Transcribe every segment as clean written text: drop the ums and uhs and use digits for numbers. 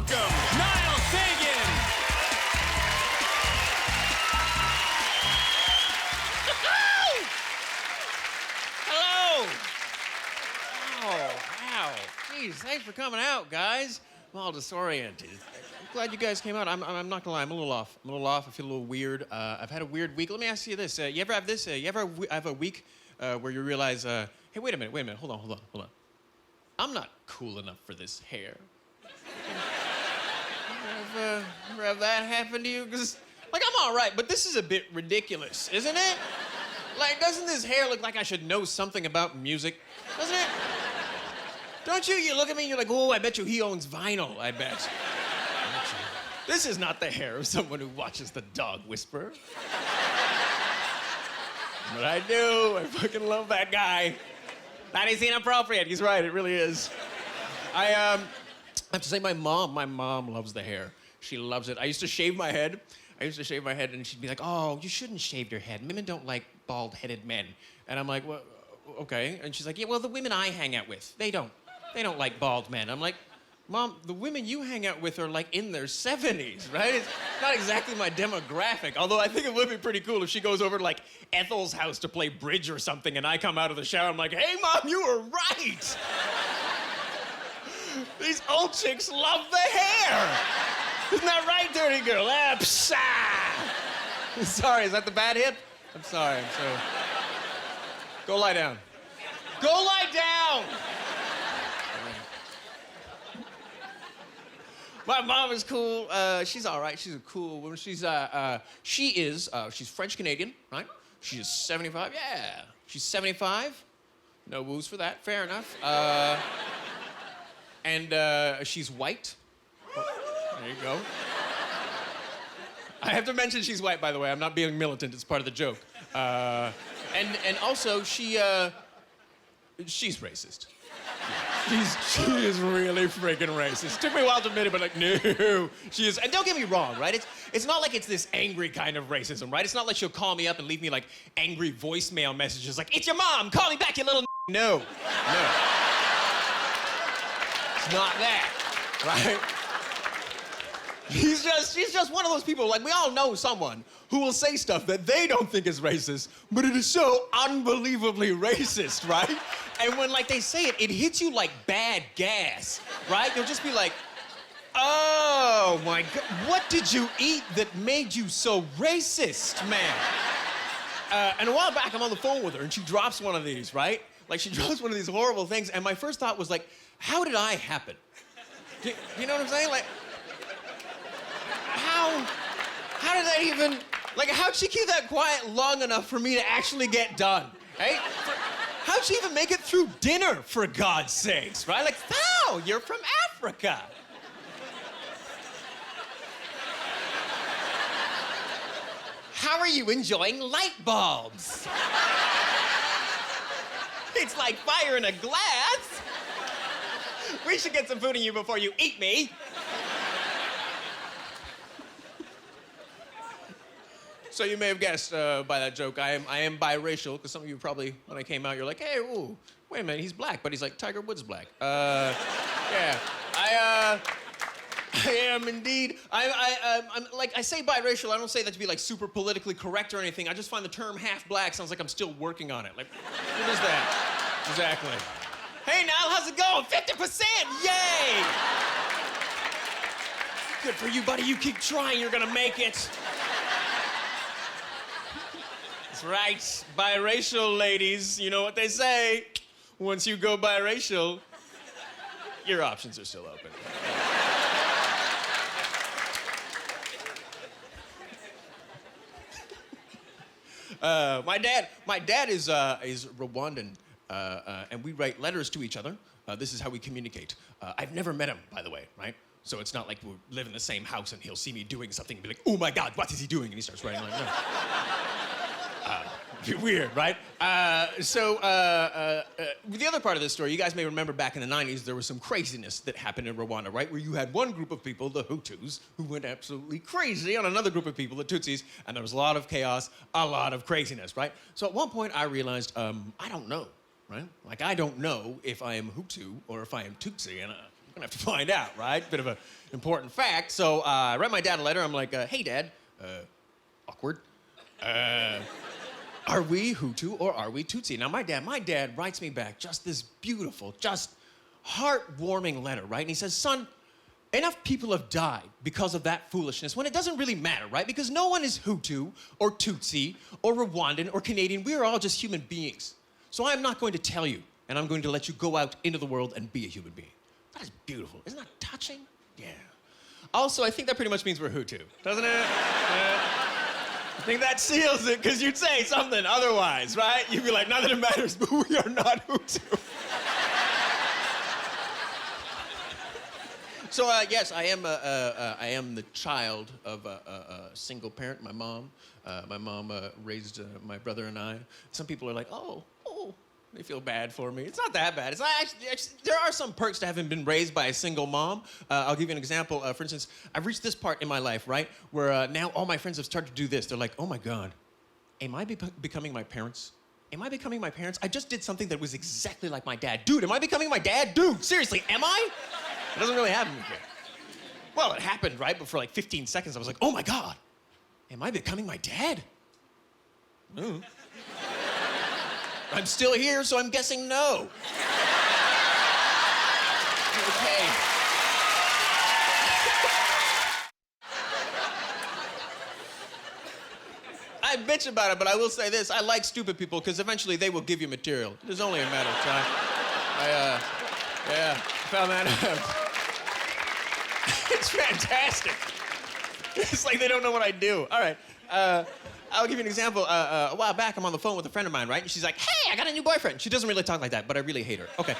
welcome Niall Sagan. Hello. Oh, wow. Jeez, thanks for coming out, guys. I'm all disoriented. I'm glad you guys came out. I'm not gonna lie, I'm a little off. I feel a little weird. I've had a weird week. Let me ask you this. You ever have this? You ever have a week where you realize, hey, wait a minute. Hold on. I'm not cool enough for this hair. Ever have that happen to you? Because, like, I'm all right, but this is a bit ridiculous, isn't it? Like, doesn't this hair look like I should know something about music? Doesn't it? Don't you? You look at me and you're like, oh, I bet you he owns vinyl, I bet. This is not the hair of someone who watches The Dog Whisperer. But I do. I fucking love that guy. That is inappropriate. He's right. It really is. I have to say, my mom loves the hair. She loves it. I used to shave my head, and she'd be like, oh, you shouldn't shave your head. Women don't like bald-headed men. And I'm like, well, okay. And she's like, yeah, well, the women I hang out with, they don't like bald men. I'm like, Mom, the women you hang out with are like in their 70s, right? It's not exactly my demographic, although I think it would be pretty cool if she goes over to like Ethel's house to play bridge or something and I come out of the shower, I'm like, hey, Mom, you were right. These old chicks love the hair. Isn't that right, dirty girl? Ah, psha. Sorry, is that the bad hit? I'm sorry, Go lie down. Go lie down! My mom is cool. She's all right. She's a cool woman. She's French Canadian, right? She is 75. Yeah, she's 75. No woos for that. Fair enough. And she's white. Oh, there you go. I have to mention she's white, by the way. I'm not being militant. It's part of the joke. And also she's racist. She is really freaking racist. Took me a while to admit it, but like, no, she is. And don't get me wrong, right? It's not like it's this angry kind of racism, right? It's not like she'll call me up and leave me like angry voicemail messages like, it's your mom, call me back, you little No. It's not that, right? She's just one of those people, like we all know someone who will say stuff that they don't think is racist, but it is so unbelievably racist, right? And when like they say it, it hits you like bad gas, right? You'll just be like, oh my God, what did you eat that made you so racist, man? And a while back, I'm on the phone with her and she drops one of these, right? Like she drops one of these horrible things, and my first thought was like, how did I happen? Do you know what I'm saying? Like, how did that even, like, how'd she keep that quiet long enough for me to actually get done, right? How'd she even make it through dinner, for God's sakes, right? Like, oh, you're from Africa. How are you enjoying light bulbs? It's like fire in a glass. We should get some food in you before you eat me. So you may have guessed by that joke, I am biracial, because some of you probably, when I came out, you're like, hey, ooh, wait a minute, he's black, but he's like Tiger Woods black. Yeah, I am indeed. I'm like, I say biracial, I don't say that to be like super politically correct or anything. I just find the term half black sounds like I'm still working on it. Like, what is that? Exactly. Hey, Niall, how's it going? 50%, yay! Good for you, buddy, you keep trying, you're gonna make it. Right, biracial ladies, you know what they say. Once you go biracial, your options are still open. My dad is Rwandan, and we write letters to each other. This is how we communicate. I've never met him, by the way, right? So it's not like we live in the same house and he'll see me doing something and be like, oh my God, what is he doing? And he starts writing like, no. Weird, right? The other part of this story, you guys may remember back in the 90s, there was some craziness that happened in Rwanda, right? Where you had one group of people, the Hutus, who went absolutely crazy on another group of people, the Tutsis, and there was a lot of chaos, a lot of craziness, right? So at one point I realized, I don't know, right? Like I don't know if I am Hutu or if I am Tutsi, and gonna have to find out, right? Bit of an important fact. So I write my dad a letter. I'm like, hey, Dad. Awkward. Are we Hutu or are we Tutsi? Now, my dad writes me back just this beautiful, just heartwarming letter, right? And he says, son, enough people have died because of that foolishness when it doesn't really matter, right? Because no one is Hutu or Tutsi or Rwandan or Canadian. We are all just human beings. So I'm not going to tell you, and I'm going to let you go out into the world and be a human being. That is beautiful. Isn't that touching? Yeah. Also, I think that pretty much means we're Hutu, doesn't it? I think that seals it, because you'd say something otherwise, right? You'd be like, not that it matters, but we are not Hutu. So, yes, I am the child of a single parent, my mom. My mom raised my brother and I. Some people are like, oh, they feel bad for me. It's not that bad. It's not actually, there are some perks to having been raised by a single mom. I'll give you an example. For instance, I've reached this part in my life, right, where now all my friends have started to do this. They're like, oh my God, am I becoming my parents? Am I becoming my parents? I just did something that was exactly like my dad. Dude, am I becoming my dad? Dude, seriously, am I? It doesn't really happen here. Well, it happened, right? But for like 15 seconds, I was like, oh my God, am I becoming my dad? I'm still here, so I'm guessing no. Okay. I bitch about it, but I will say this. I like stupid people because eventually they will give you material. It's only a matter of time. I found that out. It's fantastic. It's like they don't know what I do. All right. I'll give you an example. A while back, I'm on the phone with a friend of mine, right? And she's like, hey, I got a new boyfriend. She doesn't really talk like that, but I really hate her. Okay.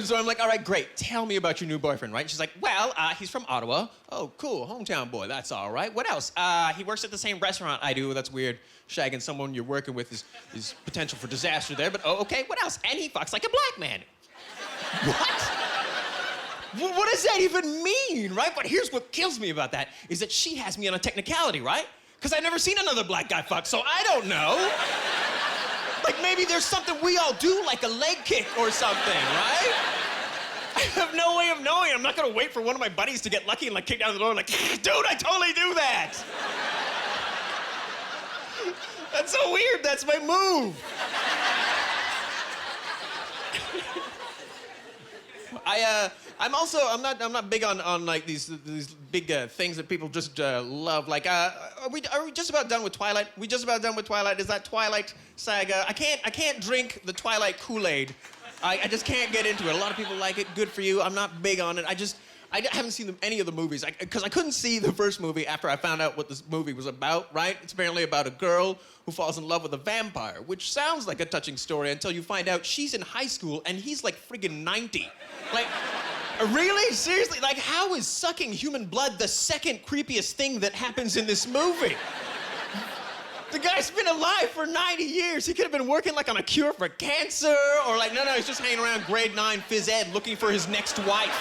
So I'm like, all right, great. Tell me about your new boyfriend, right? And she's like, well, he's from Ottawa. Oh, cool. Hometown boy. That's all right. What else? He works at the same restaurant I do. That's weird. Shagging someone you're working with is potential for disaster there. But, okay, what else? And he fucks like a black man. What? What does that even mean, right? But here's what kills me about that, is that she has me on a technicality, right? Because I've never seen another black guy fuck, so I don't know. Like, maybe there's something we all do, like a leg kick or something, right? I have no way of knowing. I'm not gonna wait for one of my buddies to get lucky and, like, kick down the door and, like, dude, I totally do that. That's so weird. That's my move. I'm not big on like these big things that people just love. Like, are we just about done with Twilight? We just about done with Twilight? Is that Twilight saga? I can't drink the Twilight Kool-Aid. I just can't get into it. A lot of people like it. Good for you. I'm not big on it. I haven't seen any of the movies because I couldn't see the first movie after I found out what this movie was about, right? It's apparently about a girl who falls in love with a vampire, which sounds like a touching story until you find out she's in high school and he's like friggin' 90. Like, really? Seriously? Like, how is sucking human blood the second creepiest thing that happens in this movie? The guy's been alive for 90 years. He could have been working like on a cure for cancer or like, no, he's just hanging around grade 9 phys ed looking for his next wife.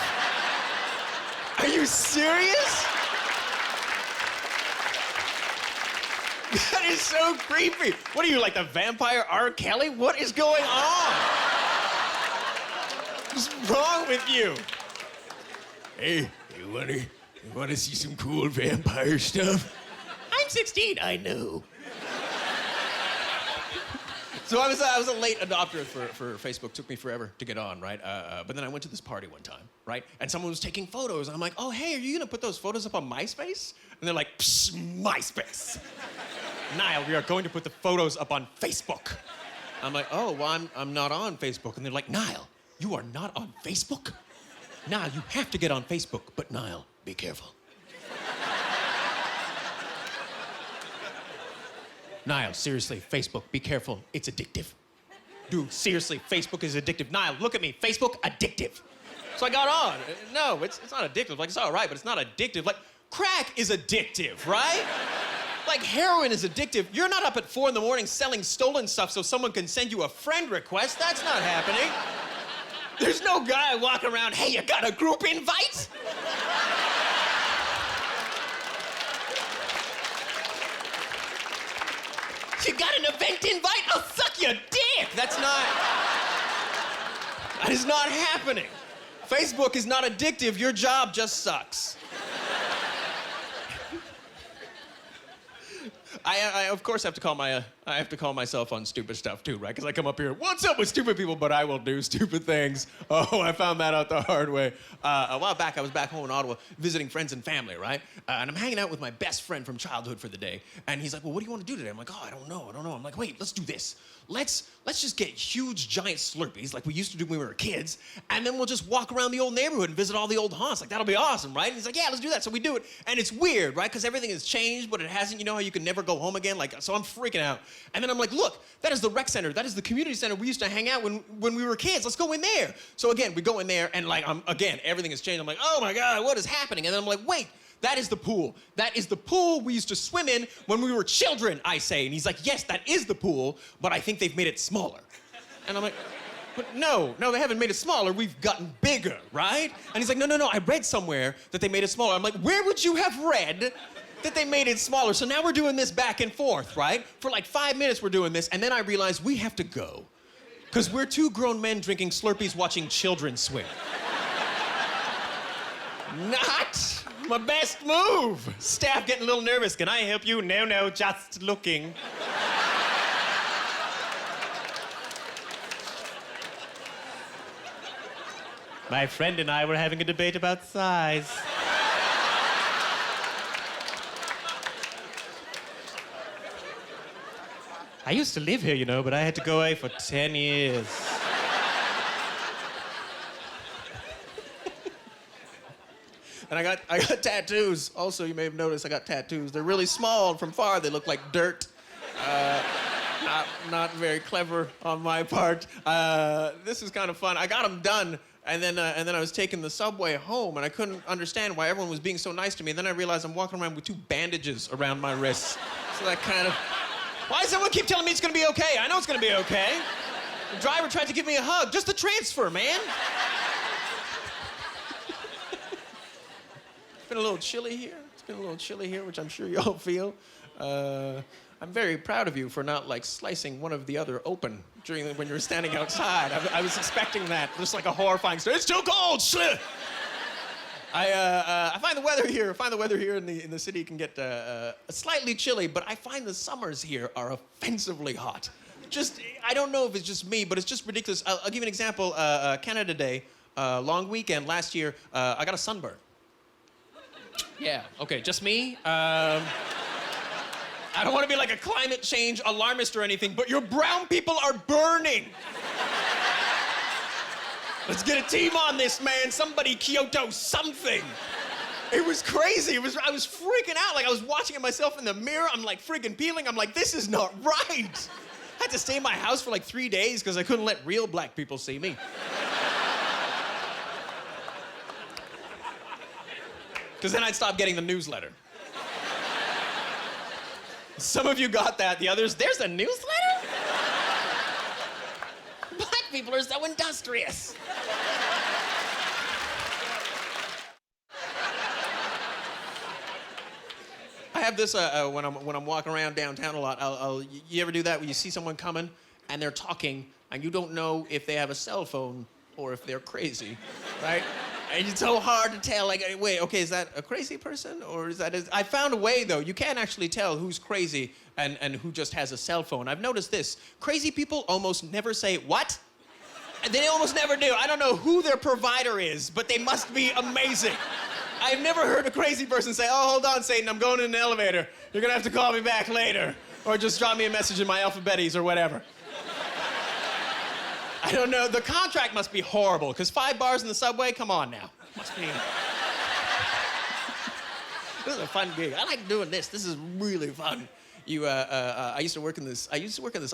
Are you serious? That is so creepy. What are you, like the vampire R. Kelly? What is going on? What's wrong with you? Hey, you wanna see some cool vampire stuff? I'm 16, I know. So I was a late adopter for Facebook. Took me forever to get on, right? But then I went to this party one time, right? And someone was taking photos. And I'm like, oh, hey, are you gonna put those photos up on MySpace? And they're like, psh, MySpace. Niall, we are going to put the photos up on Facebook. I'm like, oh, well, I'm not on Facebook. And they're like, Niall, you are not on Facebook? Niall, you have to get on Facebook. But Niall, be careful. Niall, seriously, Facebook, be careful. It's addictive. Dude, seriously, Facebook is addictive. Niall, look at me. Facebook, addictive. So I got on. No, it's not addictive. Like, it's all right, but it's not addictive. Like, crack is addictive, right? Like, heroin is addictive. You're not up at 4 in the morning selling stolen stuff so someone can send you a friend request. That's not happening. There's no guy walking around, hey, you got a group invite? You got an event invite? I'll suck your dick. That is not happening. Facebook is not addictive. Your job just sucks. I of course have to call myself on stupid stuff too, right? Because I come up here, what's up with stupid people? But I will do stupid things. Oh, I found that out the hard way. A while back, I was back home in Ottawa visiting friends and family, right? And I'm hanging out with my best friend from childhood for the day. And he's like, well, what do you want to do today? I'm like, oh, I don't know. I'm like, wait, let's do this. Let's just get huge, giant Slurpees like we used to do when we were kids, and then we'll just walk around the old neighborhood and visit all the old haunts. Like, that'll be awesome, right? And he's like, yeah, let's do that. So we do it, and it's weird, right? Because everything has changed, but it hasn't. You know how you can never go home again? Like, so I'm freaking out. And then I'm like, look, that is the rec center. That is the community center we used to hang out when we were kids. Let's go in there. So again, we go in there, and like, again, everything has changed. I'm like, oh my God, what is happening? And then I'm like, wait. That is the pool. That is the pool we used to swim in when we were children, I say. And he's like, yes, that is the pool, but I think they've made it smaller. And I'm like, but no, they haven't made it smaller. We've gotten bigger, right? And he's like, no, I read somewhere that they made it smaller. I'm like, where would you have read that they made it smaller? So now we're doing this back and forth, right? For like 5 minutes we're doing this, and then I realize we have to go. Because we're two grown men drinking Slurpees watching children swim. Not my best move. Staff getting a little nervous. Can I help you? No, just looking. My friend and I were having a debate about size. I used to live here, you know, but I had to go away for 10 years. And I got tattoos. Also, you may have noticed I got tattoos. They're really small. From far, they look like dirt. Not very clever on my part. This is kind of fun. I got them done, and then I was taking the subway home, and I couldn't understand why everyone was being so nice to me. And then I realized I'm walking around with 2 bandages around my wrists. So that kind of... Why does everyone keep telling me it's gonna be okay? I know it's gonna be okay. The driver tried to give me a hug. Just the transfer, man. It's been a little chilly here, which I'm sure you all feel. I'm very proud of you for not, like, slicing one of the other open when you were standing outside. I was expecting that, just like a horrifying story. It's too cold! I find the weather here in the city can get slightly chilly, but I find the summers here are offensively hot. I don't know if it's just me, but it's just ridiculous. I'll give you an example. Canada Day, long weekend last year, I got a sunburn. Yeah, okay, just me. I don't want to be like a climate change alarmist or anything, but your brown people are burning. Let's get a team on this, man. Somebody Kyoto something. It was crazy. I was freaking out. Like, I was watching it myself in the mirror. I'm like freaking peeling. I'm like, this is not right. I had to stay in my house for like 3 days because I couldn't let real black people see me. Because then I'd stop getting the newsletter. Some of you got that. The others, there's a newsletter? Black people are so industrious. I have this when I'm walking around downtown a lot. You ever do that when you see someone coming and they're talking and you don't know if they have a cell phone or if they're crazy, right? And it's so hard to tell, like, wait, okay, is that a crazy person? Or is that... I found a way, though. You can't actually tell who's crazy and who just has a cell phone. I've noticed this. Crazy people almost never say, what? They almost never do. I don't know who their provider is, but they must be amazing. I've never heard a crazy person say, oh, hold on, Satan, I'm going in an elevator. You're gonna have to call me back later. Or just drop me a message in my alphabetes or whatever. I don't know. The contract must be horrible, because 5 bars in the subway? Come on now. Must be. This is a fun gig. I like doing this. This is really fun. I used to work in this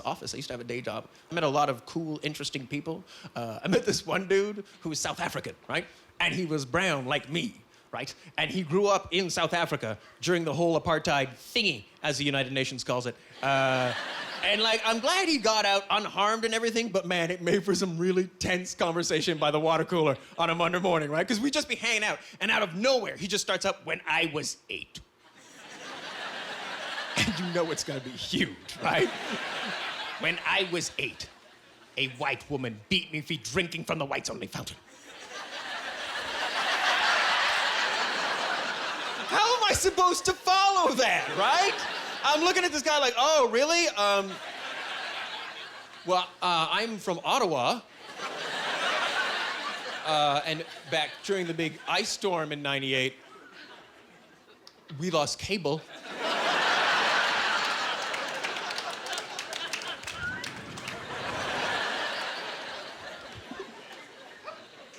office. I used to have a day job. I met a lot of cool, interesting people. I met this one dude who was South African, right? And he was brown like me, right? And he grew up in South Africa during the whole apartheid thingy, as the United Nations calls it. And, like, I'm glad he got out unharmed and everything, but, man, it made for some really tense conversation by the water cooler on a Monday morning, right? Because we'd just be hanging out, and out of nowhere, he just starts up, when I was 8. And you know it's gonna be huge, right? When I was 8, a white woman beat me for drinking from the whites-only fountain. I supposed to follow that, right? I'm looking at this guy like, oh, really? Well, I'm from Ottawa. And back during the big ice storm in '98, we lost cable.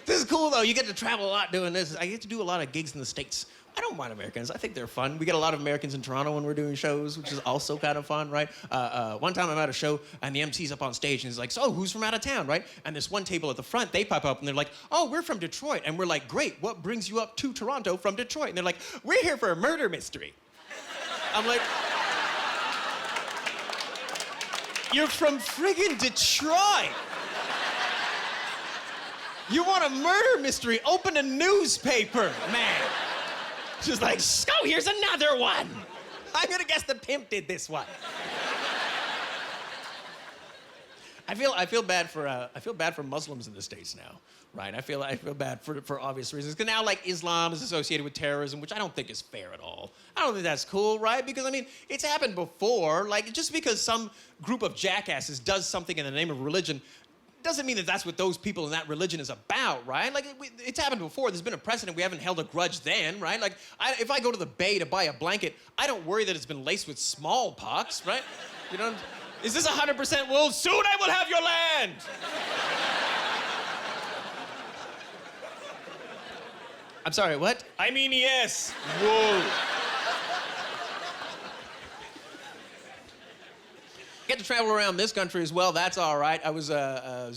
This is cool, though. You get to travel a lot doing this. I get to do a lot of gigs in the States. I don't mind Americans. I think they're fun. We get a lot of Americans in Toronto when we're doing shows, which is also kind of fun, right? One time I'm at a show, and the MC's up on stage, and he's like, so, who's from out of town, right? And this one table at the front, they pop up, and they're like, oh, we're from Detroit. And we're like, great, what brings you up to Toronto from Detroit? And they're like, we're here for a murder mystery. I'm like, you're from friggin' Detroit. You want a murder mystery? Open a newspaper, man. She's like, oh, here's another one. I'm gonna guess the pimp did this one. I feel bad for Muslims in the States now, right? I feel bad for obvious reasons. Because now, like, Islam is associated with terrorism, which I don't think is fair at all. I don't think that's cool, right? Because, I mean, it's happened before. Like, just because some group of jackasses does something in the name of religion doesn't mean that that's what those people in that religion is about, right? Like, it's happened before. There's been a precedent. We haven't held a grudge then, right? Like, if I go to the Bay to buy a blanket, I don't worry that it's been laced with smallpox, right? You know, is this 100% wool? Soon I will have your land! I'm sorry, what? I mean, yes, wool. Get to travel around this country as well. That's all right. I was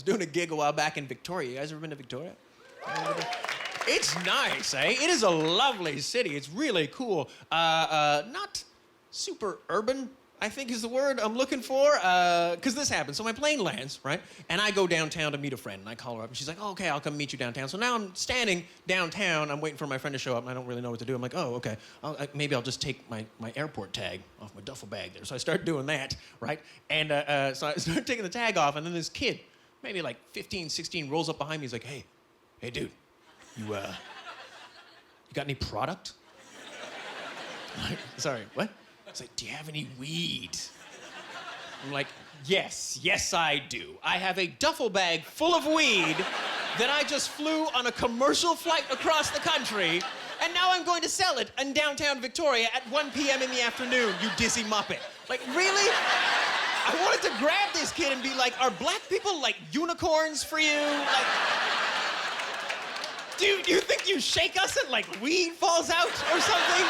doing a gig a while back in Victoria. You guys ever been to Victoria? It's nice, eh? It is a lovely city. It's really cool. Not super urban, I think is the word I'm looking for. Because this happens. So my plane lands, right? And I go downtown to meet a friend. And I call her up. And she's like, oh, okay, I'll come meet you downtown. So now I'm standing downtown. I'm waiting for my friend to show up. And I don't really know what to do. I'm like, oh, okay. Maybe I'll just take my airport tag off my duffel bag there. So I start doing that, right? And so I start taking the tag off. And then this kid, maybe like 15, 16, rolls up behind me. He's like, hey, dude, you got any product? I'm like, sorry, what? It's like, do you have any weed? I'm like, yes, I do. I have a duffel bag full of weed that I just flew on a commercial flight across the country, and now I'm going to sell it in downtown Victoria at 1 p.m. in the afternoon, you dizzy muppet. Like, really? I wanted to grab this kid and be like, are black people like unicorns for you? Like, do you think you shake us and like weed falls out or something?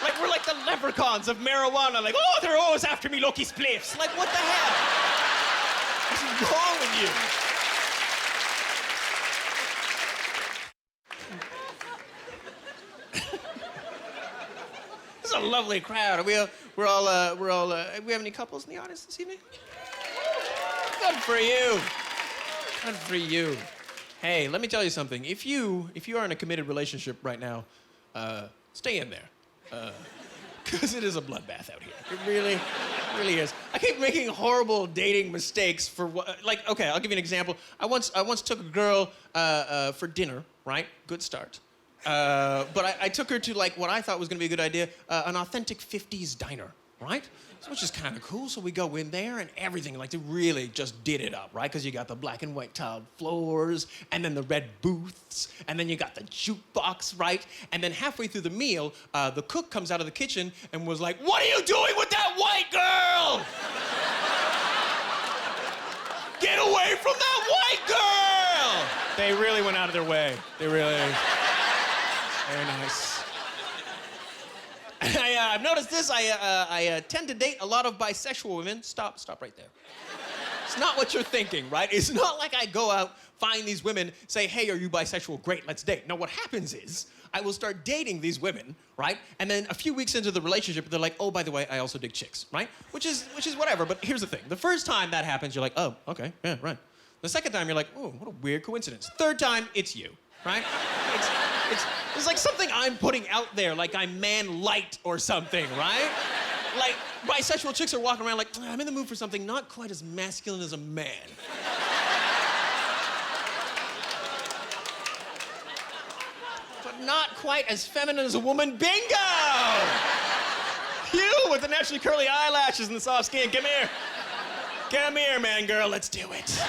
Like, we're like the leprechauns of marijuana. Like, oh, they're always after me, Loki spliffs. Like, what the hell? What's wrong with you? This is a lovely crowd. We have any couples in the audience this evening? Good for you. Good for you. Hey, let me tell you something. If you are in a committed relationship right now, stay in there. Because it is a bloodbath out here. It really is. I keep making horrible dating mistakes for what, like, okay, I'll give you an example. I once took a girl for dinner, right? Good start. But I took her to, like, what I thought was gonna be a good idea, an authentic 50s diner, right? So, which is kind of cool. So we go in there and everything, like, they really just did it up, right? Because you got the black and white tiled floors, and then the red booths, and then you got the jukebox, right? And then halfway through the meal, the cook comes out of the kitchen and was like, what are you doing with that white girl? Get away from that white girl! They really went out of their way. They really, very nice. I've noticed this. I tend to date a lot of bisexual women. Stop right there. It's not what you're thinking, right? It's not like I go out, find these women, say, hey, are you bisexual? Great, let's date. No, what happens is I will start dating these women, right? And then a few weeks into the relationship, they're like, oh, by the way, I also dig chicks, right? Which is whatever, but here's the thing. The first time that happens, you're like, oh, okay, yeah, right. The second time, you're like, oh, what a weird coincidence. Third time, it's you, right? It's like something I'm putting out there, like I'm man light or something, right? Like, bisexual chicks are walking around like, I'm in the mood for something not quite as masculine as a man. But not quite as feminine as a woman. Bingo! You with the naturally curly eyelashes and the soft skin. Come here. Come here, man, girl. Let's do it.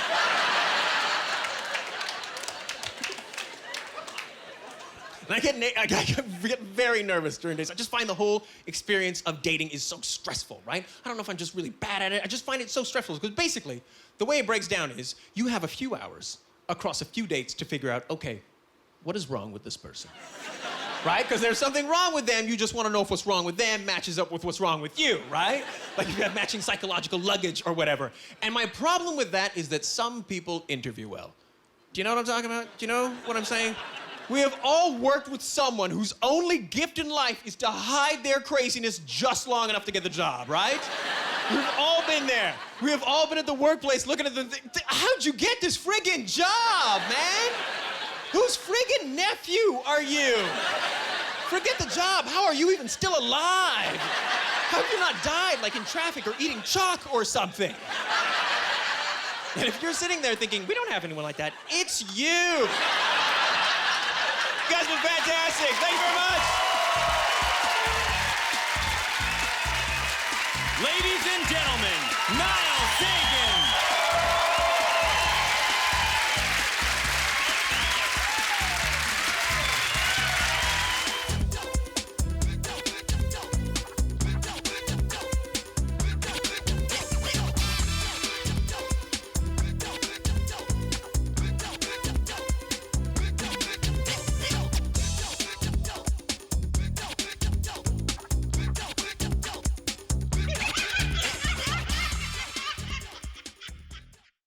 And I get very nervous during dates. I just find the whole experience of dating is so stressful, right? I don't know if I'm just really bad at it. I just find it so stressful because basically, the way it breaks down is you have a few hours across a few dates to figure out, okay, what is wrong with this person? Right? Because there's something wrong with them. You just want to know if what's wrong with them matches up with what's wrong with you, right? Like if you have matching psychological luggage or whatever. And my problem with that is that some people interview well. Do you know what I'm talking about? Do you know what I'm saying? We have all worked with someone whose only gift in life is to hide their craziness just long enough to get the job, right? We've all been there. We have all been at the workplace looking at the how'd you get this friggin' job, man? Whose friggin' nephew are you? Forget the job. How are you even still alive? How have you not died, like in traffic or eating chalk or something? And if you're sitting there thinking, we don't have anyone like that, it's you. You guys have been fantastic. Thank you very much.